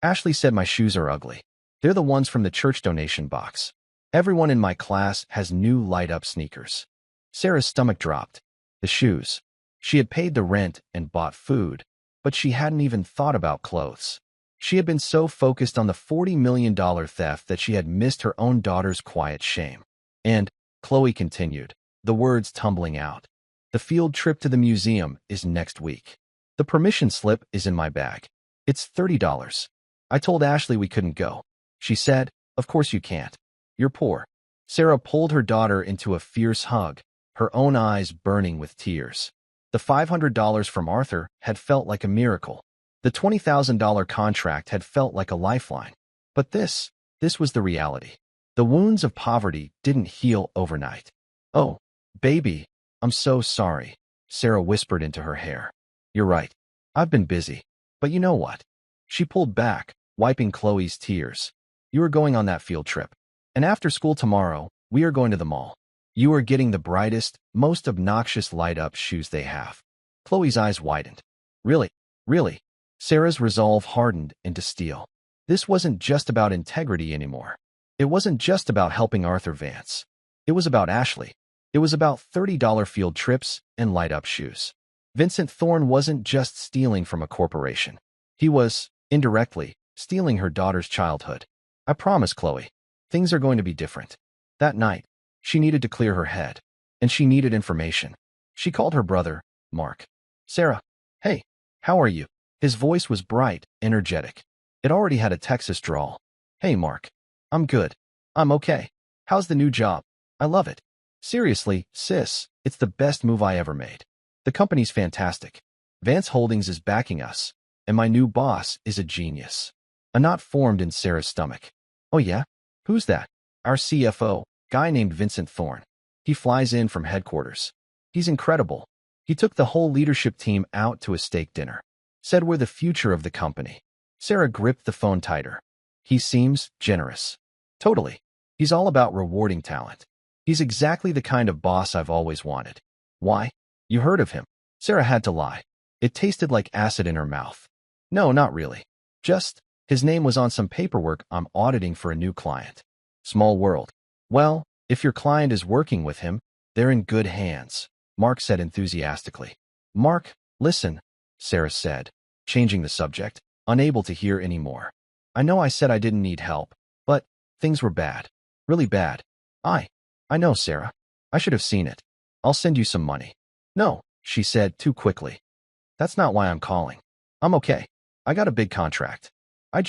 Ashley said my shoes are ugly. They're the ones from the church donation box. Everyone in my class has new light-up sneakers. Sarah's stomach dropped. The shoes. She had paid the rent and bought food, but she hadn't even thought about clothes. She had been so focused on the $40 million theft that she had missed her own daughter's quiet shame. And, Chloe continued, the words tumbling out, the field trip to the museum is next week. The permission slip is in my bag. It's $30. I told Ashley we couldn't go. She said, of course you can't. You're poor. Sarah pulled her daughter into a fierce hug, her own eyes burning with tears. The $500 from Arthur had felt like a miracle. The $20,000 contract had felt like a lifeline. But this was the reality. The wounds of poverty didn't heal overnight. Oh, baby, I'm so sorry, Sarah whispered into her hair. You're right. I've been busy. But you know what? She pulled back, wiping Chloe's tears. You are going on that field trip. And after school tomorrow, we are going to the mall. You are getting the brightest, most obnoxious light-up shoes they have. Chloe's eyes widened. Really? Really? Sarah's resolve hardened into steel. This wasn't just about integrity anymore. It wasn't just about helping Arthur Vance. It was about Ashley. It was about $30 field trips and light-up shoes. Vincent Thorne wasn't just stealing from a corporation. He was, indirectly, stealing her daughter's childhood. I promise, Chloe, things are going to be different. That night, she needed to clear her head, and she needed information. She called her brother, Mark. Sarah, hey, how are you? His voice was bright, energetic. It already had a Texas drawl. Hey, Mark. I'm good. I'm okay. How's the new job? I love it. Seriously, sis, it's the best move I ever made. The company's fantastic. Vance Holdings is backing us, and my new boss is a genius. A knot formed in Sarah's stomach. Oh yeah? Who's that? Our CFO, guy named Vincent Thorne. He flies in from headquarters. He's incredible. He took the whole leadership team out to a steak dinner. Said we're the future of the company. Sarah gripped the phone tighter. He seems generous. Totally. He's all about rewarding talent. He's exactly the kind of boss I've always wanted. Why? You heard of him? Sarah had to lie. It tasted like acid in her mouth. No, not really. Just, his name was on some paperwork I'm auditing for a new client. Small world. Well, if your client is working with him, they're in good hands, Mark said enthusiastically. Mark, listen, Sarah said, changing the subject, unable to hear any more. I know I said I didn't need help, but things were bad. Really bad. I know, Sarah. I should have seen it. I'll send you some money. No, she said too quickly. That's not why I'm calling. I'm okay. I got a big contract. I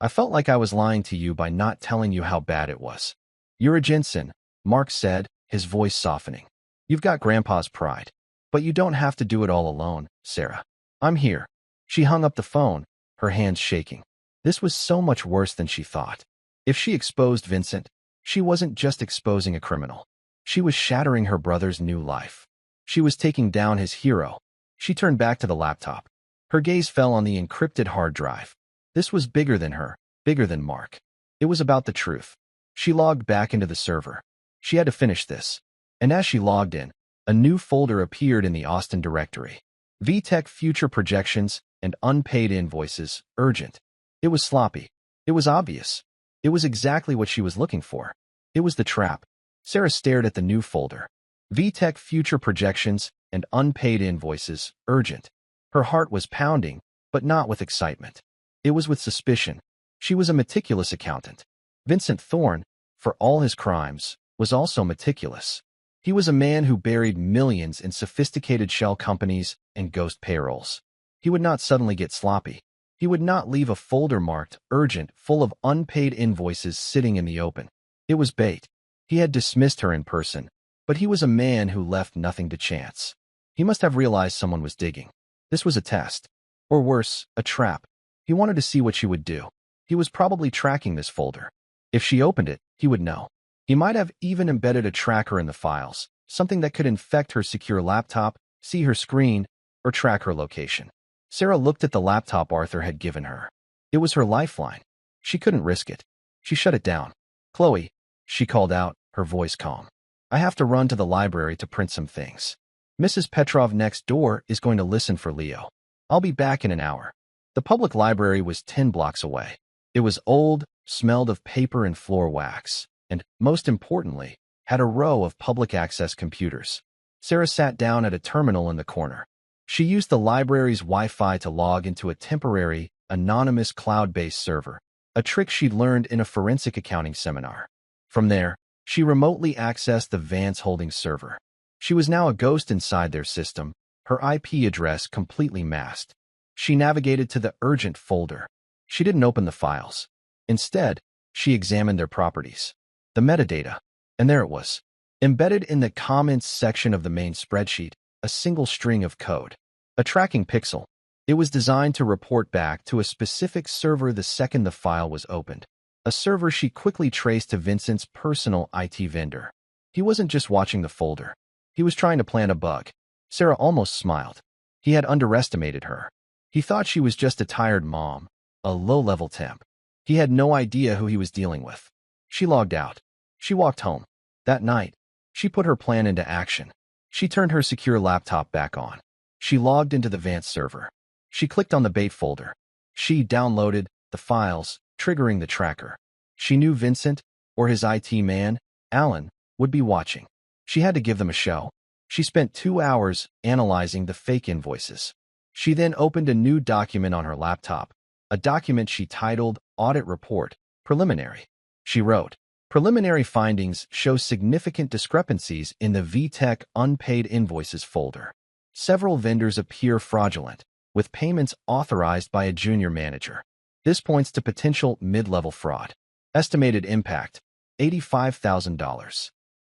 felt like I was lying to you by not telling you how bad it was. You're a Jensen, Mark said, his voice softening. You've got Grandpa's pride. But you don't have to do it all alone, Sarah. I'm here. She hung up the phone, her hands shaking. This was so much worse than she thought. If she exposed Vincent, she wasn't just exposing a criminal. She was shattering her brother's new life. She was taking down his hero. She turned back to the laptop. Her gaze fell on the encrypted hard drive. This was bigger than her, bigger than Mark. It was about the truth. She logged back into the server. She had to finish this. And as she logged in, a new folder appeared in the Austin directory. VTech future projections and unpaid invoices, urgent. It was sloppy. It was obvious. It was exactly what she was looking for. It was the trap. Sarah stared at the new folder. VTech future projections and unpaid invoices, urgent. Her heart was pounding, but not with excitement. It was with suspicion. She was a meticulous accountant. Vincent Thorne, for all his crimes, was also meticulous. He was a man who buried millions in sophisticated shell companies and ghost payrolls. He would not suddenly get sloppy. He would not leave a folder marked urgent full of unpaid invoices sitting in the open. It was bait. He had dismissed her in person, but he was a man who left nothing to chance. He must have realized someone was digging. This was a test. Or worse, a trap. He wanted to see what she would do. He was probably tracking this folder. If she opened it, he would know. He might have even embedded a tracker in the files, something that could infect her secure laptop, see her screen, or track her location. Sarah looked at the laptop Arthur had given her. It was her lifeline. She couldn't risk it. She shut it down. "Chloe," she called out, her voice calm. "I have to run to the library to print some things. Mrs. Petrov next door is going to listen for Leo. I'll be back in an hour." The public library was 10 blocks away. It was old, smelled of paper and floor wax, and, most importantly, had a row of public access computers. Sarah sat down at a terminal in the corner. She used the library's Wi-Fi to log into a temporary, anonymous cloud-based server, a trick she'd learned in a forensic accounting seminar. From there, she remotely accessed the Vance Holdings server. She was now a ghost inside their system, her IP address completely masked. She navigated to the urgent folder. She didn't open the files. Instead, she examined their properties, the metadata, and there it was. Embedded in the comments section of the main spreadsheet, a single string of code. A tracking pixel. It was designed to report back to a specific server the second the file was opened. A server she quickly traced to Vincent's personal IT vendor. He wasn't just watching the folder. He was trying to plant a bug. Sarah almost smiled. He had underestimated her. He thought she was just a tired mom, a low-level temp. He had no idea who he was dealing with. She logged out. She walked home. That night, she put her plan into action. She turned her secure laptop back on. She logged into the Vance server. She clicked on the bait folder. She downloaded the files, triggering the tracker. She knew Vincent, or his IT man, Alan, would be watching. She had to give them a show. She spent 2 hours analyzing the fake invoices. She then opened a new document on her laptop, a document she titled Audit Report, Preliminary. She wrote, "Preliminary findings show significant discrepancies in the VTech unpaid invoices folder. Several vendors appear fraudulent, with payments authorized by a junior manager. This points to potential mid-level fraud. Estimated impact, $85,000.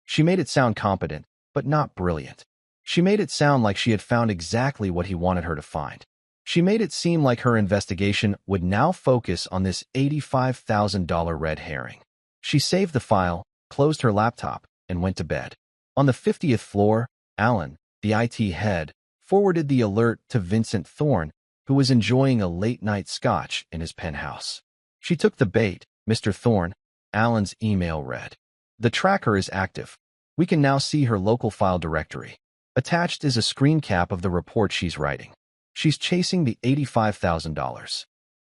She made it sound competent, but not brilliant. She made it sound like she had found exactly what he wanted her to find. She made it seem like her investigation would now focus on this $85,000 red herring. She saved the file, closed her laptop, and went to bed. On the 50th floor, Alan, the IT head, forwarded the alert to Vincent Thorne, who was enjoying a late-night scotch in his penthouse. She took the bait, Mr. Thorne. Alan's email read, "The tracker is active. We can now see her local file directory. Attached is a screen cap of the report she's writing. She's chasing the $85,000.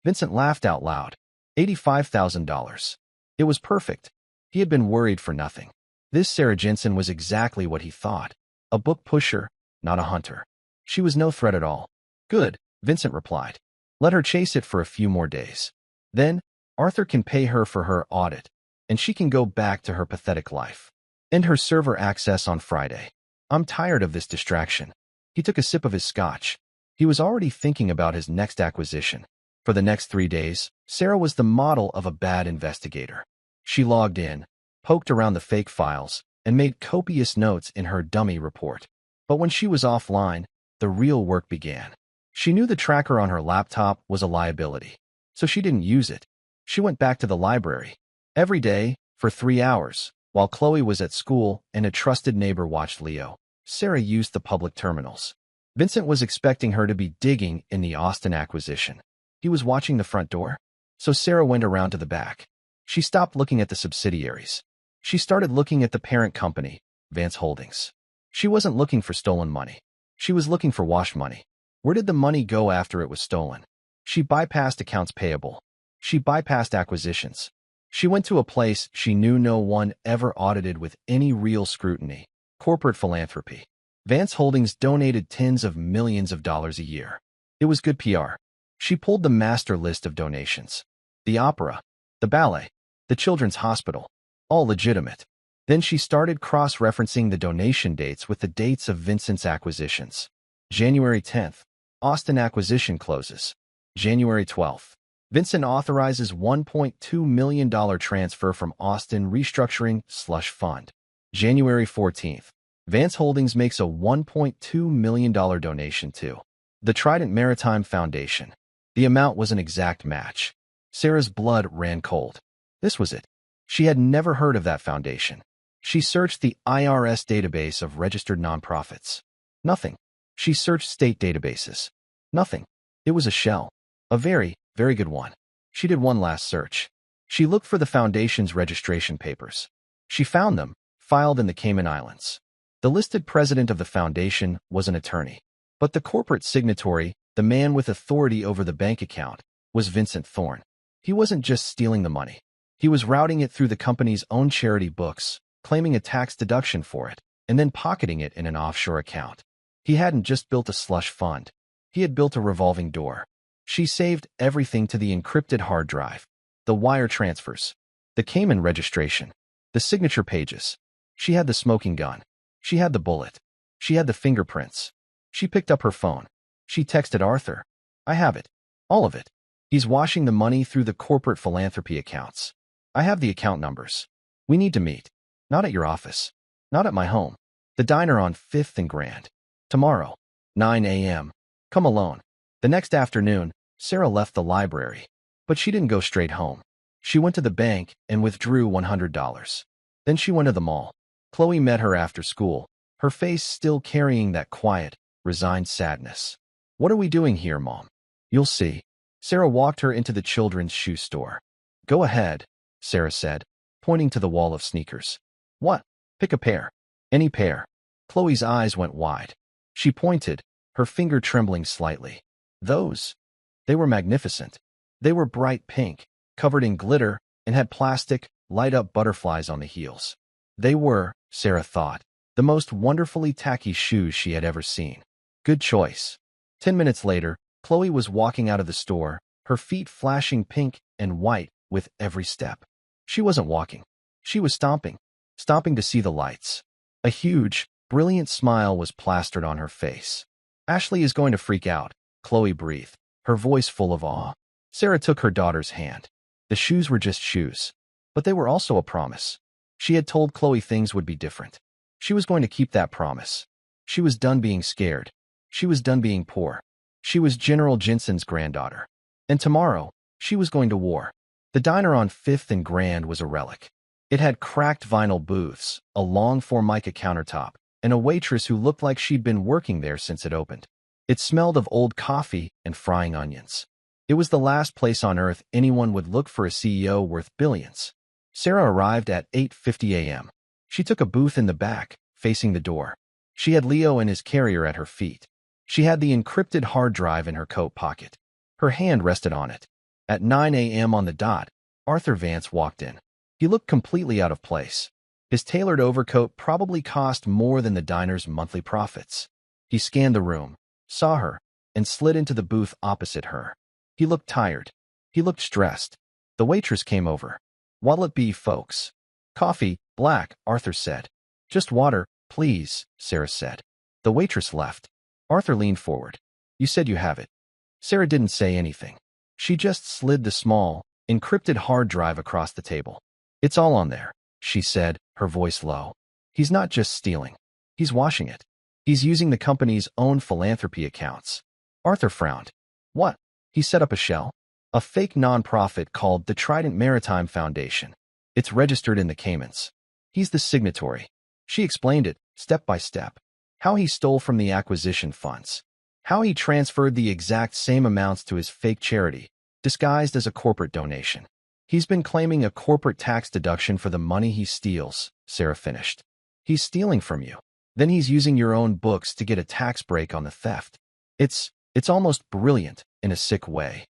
Vincent laughed out loud. $85,000. It was perfect. He had been worried for nothing. This Sarah Jensen was exactly what he thought. A book pusher, not a hunter. She was no threat at all. Good, Vincent replied. Let her chase it for a few more days. Then, Arthur can pay her for her audit, and she can go back to her pathetic life. End her server access on Friday. I'm tired of this distraction." He took a sip of his scotch. He was already thinking about his next acquisition. For the next 3 days, Sarah was the model of a bad investigator. She logged in, poked around the fake files, and made copious notes in her dummy report. But when she was offline, the real work began. She knew the tracker on her laptop was a liability, so she didn't use it. She went back to the library. Every day, for 3 hours, while Chloe was at school and a trusted neighbor watched Leo, Sarah used the public terminals. Vincent was expecting her to be digging in the Austin acquisition. He was watching the front door, so Sarah went around to the back. She stopped looking at the subsidiaries. She started looking at the parent company, Vance Holdings. She wasn't looking for stolen money. She was looking for wash money. Where did the money go after it was stolen? She bypassed accounts payable. She bypassed acquisitions. She went to a place she knew no one ever audited with any real scrutiny: corporate philanthropy. Vance Holdings donated tens of millions of dollars a year. It was good PR. She pulled the master list of donations. The opera, the ballet, the children's hospital, all legitimate. Then she started cross-referencing the donation dates with the dates of Vincent's acquisitions. January 10th, Austin acquisition closes. January 12th, Vincent authorizes $1.2 million transfer from Austin restructuring slush fund. January 14th, Vance Holdings makes a $1.2 million donation to the Trident Maritime Foundation. The amount was an exact match. Sarah's blood ran cold. This was it. She had never heard of that foundation. She searched the IRS database of registered nonprofits. Nothing. She searched state databases. Nothing. It was a shell. A very, very good one. She did one last search. She looked for the foundation's registration papers. She found them, filed in the Cayman Islands. The listed president of the foundation was an attorney. But the corporate signatory, the man with authority over the bank account, was Vincent Thorne. He wasn't just stealing the money. He was routing it through the company's own charity books, claiming a tax deduction for it, and then pocketing it in an offshore account. He hadn't just built a slush fund. He had built a revolving door. She saved everything to the encrypted hard drive, the wire transfers, the Cayman registration, the signature pages. She had the smoking gun. She had the bullet. She had the fingerprints. She picked up her phone. She texted Arthur. I have it. All of it. He's washing the money through the corporate philanthropy accounts. I have the account numbers. We need to meet. Not at your office. Not at my home. The diner on 5th and Grand. Tomorrow, 9 a.m. Come alone. The next afternoon, Sarah left the library. But she didn't go straight home. She went to the bank and withdrew $100. Then she went to the mall. Chloe met her after school, her face still carrying that quiet, resigned sadness. What are we doing here, Mom? You'll see. Sarah walked her into the children's shoe store. Go ahead, Sarah said, pointing to the wall of sneakers. What? Pick a pair. Any pair. Chloe's eyes went wide. She pointed, her finger trembling slightly. Those. They were magnificent. They were bright pink, covered in glitter, and had plastic, light-up butterflies on the heels. They were, Sarah thought, the most wonderfully tacky shoes she had ever seen. Good choice. 10 minutes later, Chloe was walking out of the store, her feet flashing pink and white with every step. She wasn't walking. She was stomping. Stomping to see the lights. A huge, brilliant smile was plastered on her face. Ashley is going to freak out, Chloe breathed, her voice full of awe. Sarah took her daughter's hand. The shoes were just shoes. But they were also a promise. She had told Chloe things would be different. She was going to keep that promise. She was done being scared. She was done being poor. She was General Jensen's granddaughter. And tomorrow, she was going to war. The diner on 5th and Grand was a relic. It had cracked vinyl booths, a long Formica countertop, and a waitress who looked like she'd been working there since it opened. It smelled of old coffee and frying onions. It was the last place on earth anyone would look for a CEO worth billions. Sarah arrived at 8:50 a.m. She took a booth in the back, facing the door. She had Leo and his carrier at her feet. She had the encrypted hard drive in her coat pocket. Her hand rested on it. At 9 a.m. on the dot, Arthur Vance walked in. He looked completely out of place. His tailored overcoat probably cost more than the diner's monthly profits. He scanned the room, saw her, and slid into the booth opposite her. He looked tired. He looked stressed. The waitress came over. What'll it be, folks? Coffee, black, Arthur said. Just water, please, Sarah said. The waitress left. Arthur leaned forward. You said you have it. Sarah didn't say anything. She just slid the small, encrypted hard drive across the table. It's all on there, she said, her voice low. He's not just stealing. He's washing it. He's using the company's own philanthropy accounts. Arthur frowned. What? He set up a shell? A fake nonprofit called the Trident Maritime Foundation. It's registered in the Caymans. He's the signatory. She explained it, step by step. How he stole from the acquisition funds. How he transferred the exact same amounts to his fake charity, disguised as a corporate donation. He's been claiming a corporate tax deduction for the money he steals, Sarah finished. He's stealing from you. Then he's using your own books to get a tax break on the theft. It's It's almost brilliant in a sick way.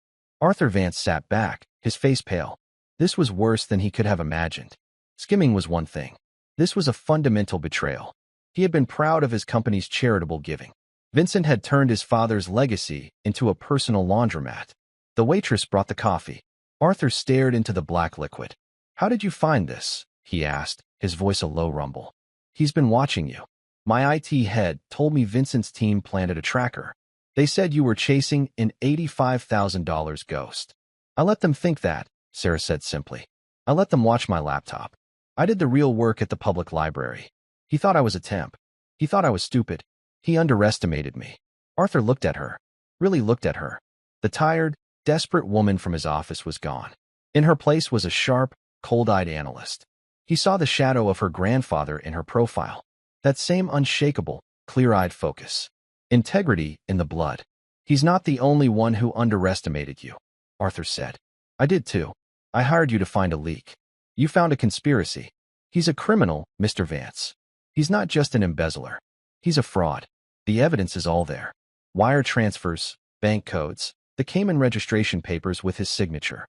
Arthur Vance sat back, his face pale. This was worse than he could have imagined. Skimming was one thing. This was a fundamental betrayal. He had been proud of his company's charitable giving. Vincent had turned his father's legacy into a personal laundromat. The waitress brought the coffee. Arthur stared into the black liquid. "How did you find this?" he asked, his voice a low rumble. "He's been watching you. My IT head told me Vincent's team planted a tracker. They said you were chasing an $85,000 ghost." "I let them think that," Sarah said simply. "I let them watch my laptop. I did the real work at the public library. He thought I was a temp. He thought I was stupid. He underestimated me." Arthur looked at her. Really looked at her. The tired, desperate woman from his office was gone. In her place was a sharp, cold-eyed analyst. He saw the shadow of her grandfather in her profile. That same unshakable, clear-eyed focus. Integrity in the blood. "He's not the only one who underestimated you," Arthur said. "I did too. I hired you to find a leak. You found a conspiracy. He's a criminal, Mr. Vance. He's not just an embezzler. He's a fraud. The evidence is all there. Wire transfers, bank codes, the Cayman registration papers with his signature."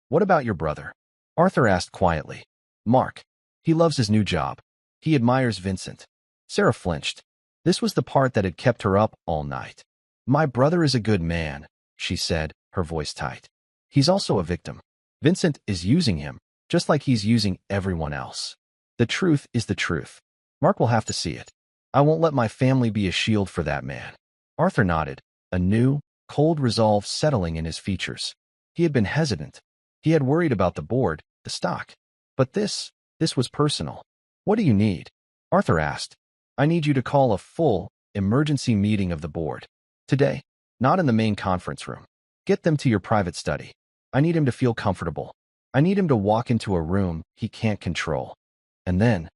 "What about your brother?" Arthur asked quietly. "Mark. He loves his new job. He admires Vincent." Sarah flinched. This was the part that had kept her up all night. "My brother is a good man," she said, her voice tight. "He's also a victim. Vincent is using him, just like he's using everyone else. The truth is the truth. Mark will have to see it. I won't let my family be a shield for that man." Arthur nodded, a new, cold resolve settling in his features. He had been hesitant. He had worried about the board, the stock. But this was personal. "What do you need?" Arthur asked. "I need you to call a full, emergency meeting of the board. Today. Not in the main conference room. Get them to your private study. I need him to feel comfortable. I need him to walk into a room he can't control. And then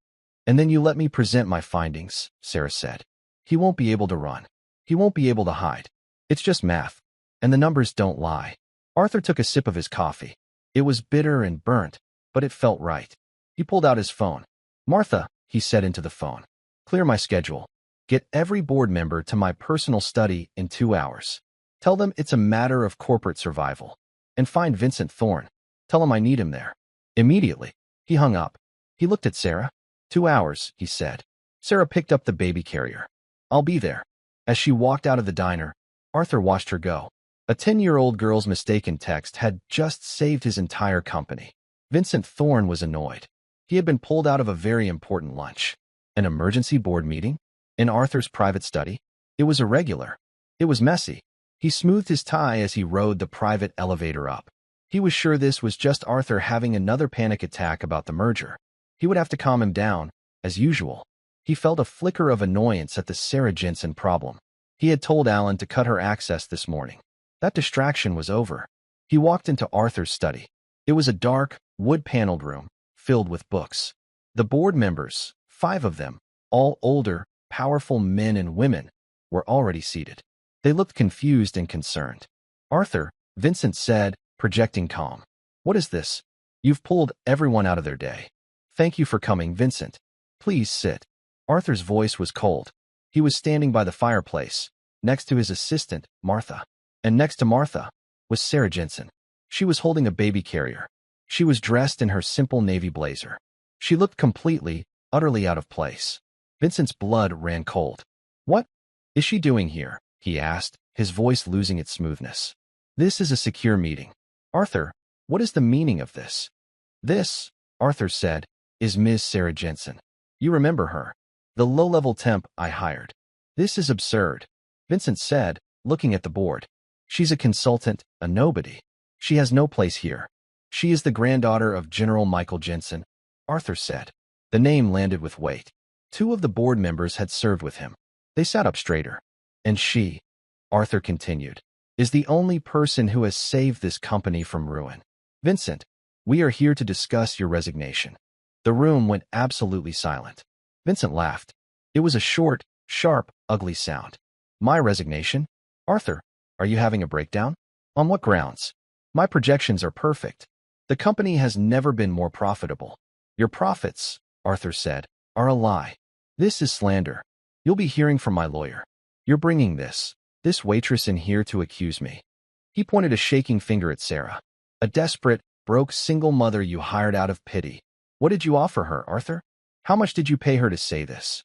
you let me present my findings," Sarah said. "He won't be able to run. He won't be able to hide. It's just math. And the numbers don't lie." Arthur took a sip of his coffee. It was bitter and burnt, but it felt right. He pulled out his phone. "Martha," he said into the phone. "Clear my schedule. Get every board member to my personal study in 2 hours. Tell them it's a matter of corporate survival. And find Vincent Thorne. Tell him I need him there." Immediately, he hung up. He looked at Sarah. 2 hours, he said. Sarah picked up the baby carrier. "I'll be there." As she walked out of the diner, Arthur watched her go. A 10-year-old girl's mistaken text had just saved his entire company. Vincent Thorne was annoyed. He had been pulled out of a very important lunch. An emergency board meeting? In Arthur's private study? It was irregular. It was messy. He smoothed his tie as he rode the private elevator up. He was sure this was just Arthur having another panic attack about the merger. He would have to calm him down, as usual. He felt a flicker of annoyance at the Sarah Jensen problem. He had told Alan to cut her access this morning. That distraction was over. He walked into Arthur's study. It was a dark, wood-paneled room, filled with books. The board members, 5 of them, all older, powerful men and women, were already seated. They looked confused and concerned. "Arthur," Vincent said, projecting calm. "What is this? You've pulled everyone out of their day. Thank you for coming, Vincent. Please sit." Arthur's voice was cold. He was standing by the fireplace, next to his assistant, Martha. And next to Martha was Sarah Jensen. She was holding a baby carrier. She was dressed in her simple navy blazer. She looked completely, utterly out of place. Vincent's blood ran cold. "What is she doing here?" he asked, his voice losing its smoothness. "This is a secure meeting. Arthur, what is the meaning of this?" "This," Arthur said, "is Ms. Sarah Jensen. You remember her. The low-level temp I hired." "This is absurd," Vincent said, looking at the board. "She's a consultant, a nobody. She has no place here. She is the granddaughter of General Michael Jensen," Arthur said. The name landed with weight. 2 of the board members had served with him. They sat up straighter. "And she," Arthur continued, "is the only person who has saved this company from ruin. Vincent, we are here to discuss your resignation." The room went absolutely silent. Vincent laughed. It was a short, sharp, ugly sound. "My resignation? Arthur, are you having a breakdown? On what grounds? My projections are perfect. The company has never been more profitable." "Your profits," Arthur said, "are a lie. This is slander. You'll be hearing from my lawyer. You're bringing this This waitress in here to accuse me. He pointed a shaking finger at Sarah. A desperate, broke single mother you hired out of pity. What did you offer her, Arthur? How much did you pay her to say this?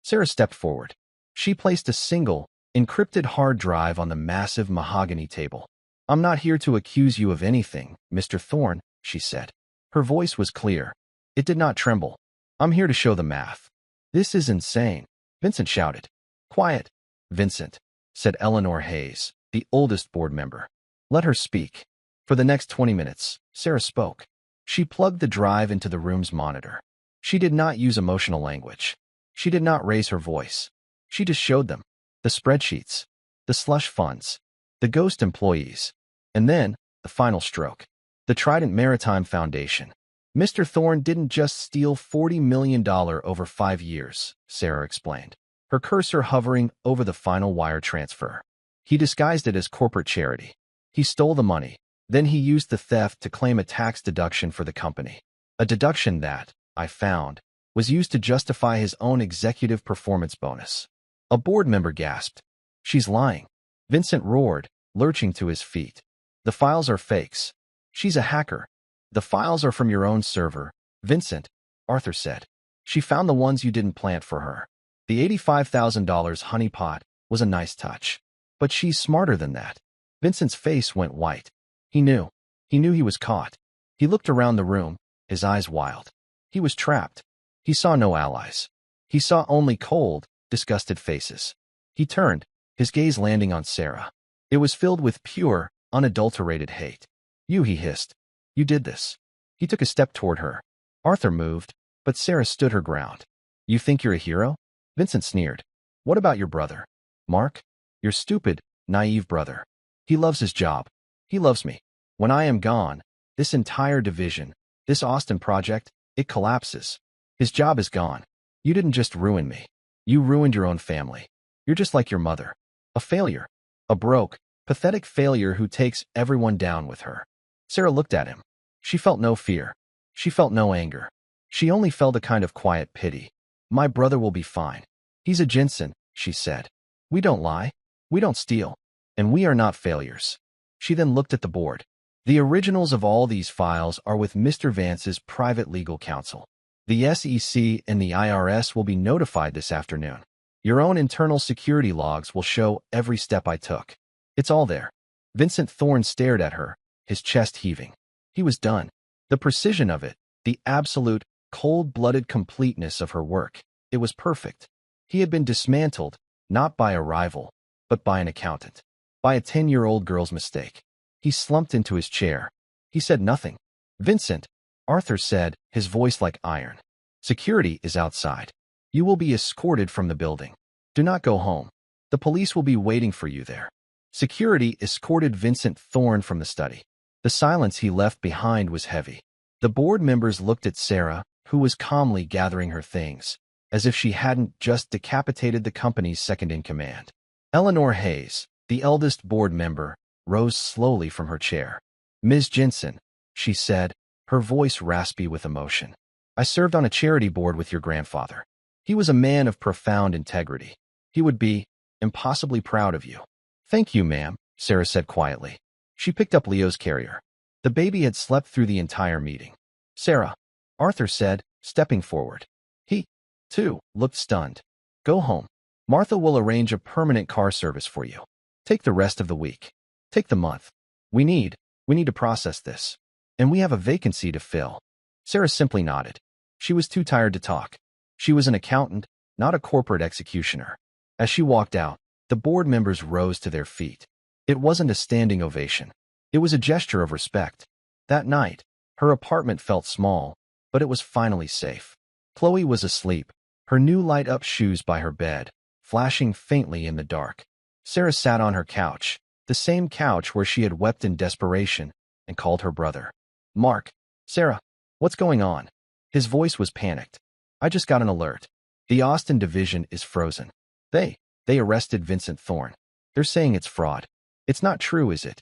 Sarah stepped forward. She placed a single, encrypted hard drive on the massive mahogany table. I'm not here to accuse you of anything, Mr. Thorne, she said. Her voice was clear. It did not tremble. I'm here to show the math. This is insane, Vincent shouted. Quiet, Vincent, said Eleanor Hayes, the oldest board member. Let her speak. For the next 20 minutes, Sarah spoke. She plugged the drive into the room's monitor. She did not use emotional language. She did not raise her voice. She just showed them. The spreadsheets, the slush funds, the ghost employees, and then, the final stroke, the Trident Maritime Foundation. Mr. Thorne didn't just steal $40 million over 5 years, Sarah explained, her cursor hovering over the final wire transfer. He disguised it as corporate charity. He stole the money. Then he used the theft to claim a tax deduction for the company. A deduction that, I found, was used to justify his own executive performance bonus. A board member gasped. She's lying. Vincent roared, lurching to his feet. The files are fakes. She's a hacker. The files are from your own server, Vincent, Arthur said. She found the ones you didn't plant for her. The $85,000 honeypot was a nice touch. But she's smarter than that. Vincent's face went white. He knew. He knew he was caught. He looked around the room, his eyes wild. He was trapped. He saw no allies. He saw only cold, disgusted faces. He turned, his gaze landing on Sarah. It was filled with pure, unadulterated hate. You, he hissed. You did this. He took a step toward her. Arthur moved, but Sarah stood her ground. You think you're a hero? Vincent sneered. What about your brother? Mark? Your stupid, naive brother. He loves his job. He loves me. When I am gone, this entire division, this Austin project, it collapses. His job is gone. You didn't just ruin me. You ruined your own family. You're just like your mother. A failure. A broke, pathetic failure who takes everyone down with her. Sarah looked at him. She felt no fear. She felt no anger. She only felt a kind of quiet pity. My brother will be fine. He's a Jensen, she said. We don't lie. We don't steal. And we are not failures. She then looked at the board. The originals of all these files are with Mr. Vance's private legal counsel. The SEC and the IRS will be notified this afternoon. Your own internal security logs will show every step I took. It's all there. Vincent Thorne stared at her, his chest heaving. He was done. The precision of it, the absolute, cold-blooded completeness of her work. It was perfect. He had been dismantled, not by a rival, but by an accountant. By a 10-year-old girl's mistake. He slumped into his chair. He said nothing. Vincent, Arthur said, his voice like iron. Security is outside. You will be escorted from the building. Do not go home. The police will be waiting for you there. Security escorted Vincent Thorne from the study. The silence he left behind was heavy. The board members looked at Sarah, who was calmly gathering her things, as if she hadn't just decapitated the company's second-in-command. Eleanor Hayes, the eldest board member, rose slowly from her chair. Ms. Jensen, she said, her voice raspy with emotion. I served on a charity board with your grandfather. He was a man of profound integrity. He would be impossibly proud of you. Thank you, ma'am, Sarah said quietly. She picked up Leo's carrier. The baby had slept through the entire meeting. Sarah, Arthur said, stepping forward. He, too, looked stunned. Go home. Martha will arrange a permanent car service for you. Take the rest of the week. Take the month. We need to process this. And we have a vacancy to fill. Sarah simply nodded. She was too tired to talk. She was an accountant, not a corporate executioner. As she walked out, the board members rose to their feet. It wasn't a standing ovation. It was a gesture of respect. That night, her apartment felt small, but it was finally safe. Chloe was asleep, her new light-up shoes by her bed, flashing faintly in the dark. Sarah sat on her couch, the same couch where she had wept in desperation, and called her brother. Mark. Sarah. What's going on? His voice was panicked. I just got an alert. The Austin division is frozen. They arrested Vincent Thorne. They're saying it's fraud. It's not true, is it?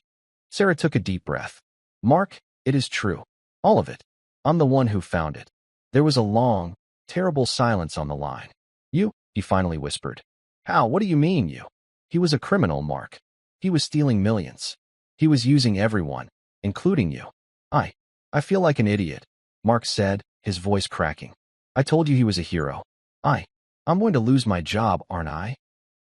Sarah took a deep breath. Mark, it is true. All of it. I'm the one who found it. There was a long, terrible silence on the line. You, he finally whispered. How? What do you mean, you? He was a criminal, Mark. He was stealing millions. He was using everyone, including you. I feel like an idiot, Mark said, his voice cracking. I told you he was a hero. I'm going to lose my job, aren't I?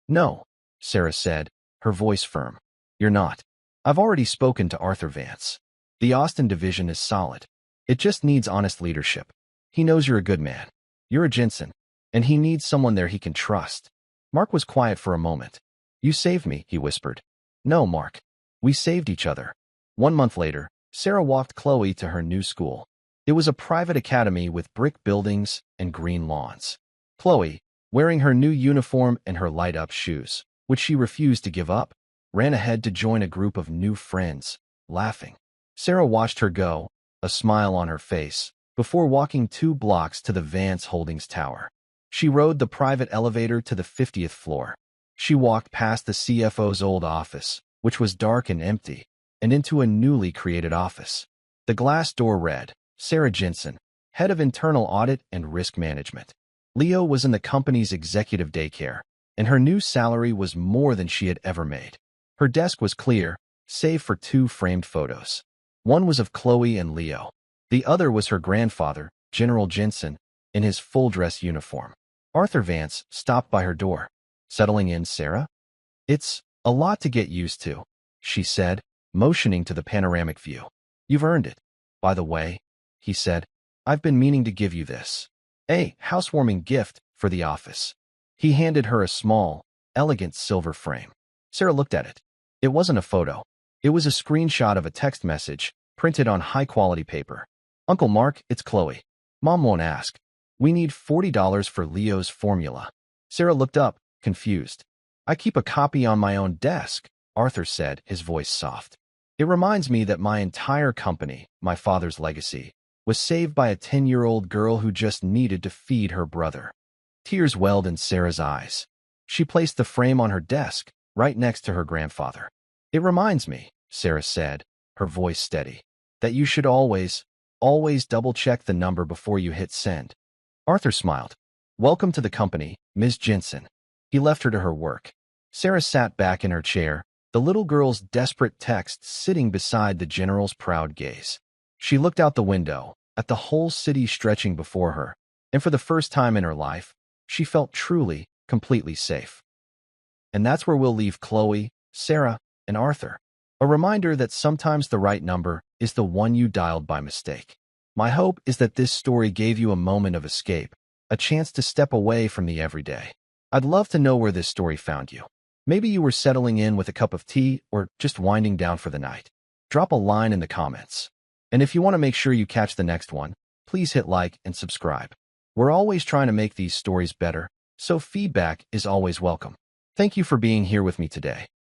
No, Sarah said, her voice firm. You're not. I've already spoken to Arthur Vance. The Austin division is solid. It just needs honest leadership. He knows you're a good man. You're a Jensen, and he needs someone there he can trust. Mark was quiet for a moment. You saved me, he whispered. No, Mark. We saved each other. 1 month later, Sarah walked Chloe to her new school. It was a private academy with brick buildings and green lawns. Chloe, wearing her new uniform and her light-up shoes, which she refused to give up, ran ahead to join a group of new friends, laughing. Sarah watched her go, a smile on her face, before walking 2 blocks to the Vance Holdings Tower. She rode the private elevator to the 50th floor. She walked past the CFO's old office, which was dark and empty, and into a newly created office. The glass door read, Sarah Jensen, Head of Internal Audit and Risk Management. Leo was in the company's executive daycare, and her new salary was more than she had ever made. Her desk was clear, save for 2 framed photos. One was of Chloe and Leo. The other was her grandfather, General Jensen, in his full-dress uniform. Arthur Vance stopped by her door. Settling in, Sarah? It's a lot to get used to, she said, motioning to the panoramic view. You've earned it. By the way, he said, I've been meaning to give you this. A housewarming gift for the office. He handed her a small, elegant silver frame. Sarah looked at it. It wasn't a photo. It was a screenshot of a text message, printed on high-quality paper. Uncle Mark, it's Chloe. Mom won't ask. We need $40 for Leo's formula. Sarah looked up, confused. I keep a copy on my own desk, Arthur said, his voice soft. It reminds me that my entire company, my father's legacy, was saved by a 10-year-old girl who just needed to feed her brother. Tears welled in Sarah's eyes. She placed the frame on her desk, right next to her grandfather. It reminds me, Sarah said, her voice steady, that you should always double-check the number before you hit send. Arthur smiled. Welcome to the company, Ms. Jensen. He left her to her work. Sarah sat back in her chair, the little girl's desperate text sitting beside the general's proud gaze. She looked out the window, at the whole city stretching before her, and for the first time in her life, she felt truly, completely safe. And that's where we'll leave Chloe, Sarah, and Arthur. A reminder that sometimes the right number is the one you dialed by mistake. My hope is that this story gave you a moment of escape, a chance to step away from the everyday. I'd love to know where this story found you. Maybe you were settling in with a cup of tea or just winding down for the night. Drop a line in the comments. And if you want to make sure you catch the next one, please hit like and subscribe. We're always trying to make these stories better, so feedback is always welcome. Thank you for being here with me today.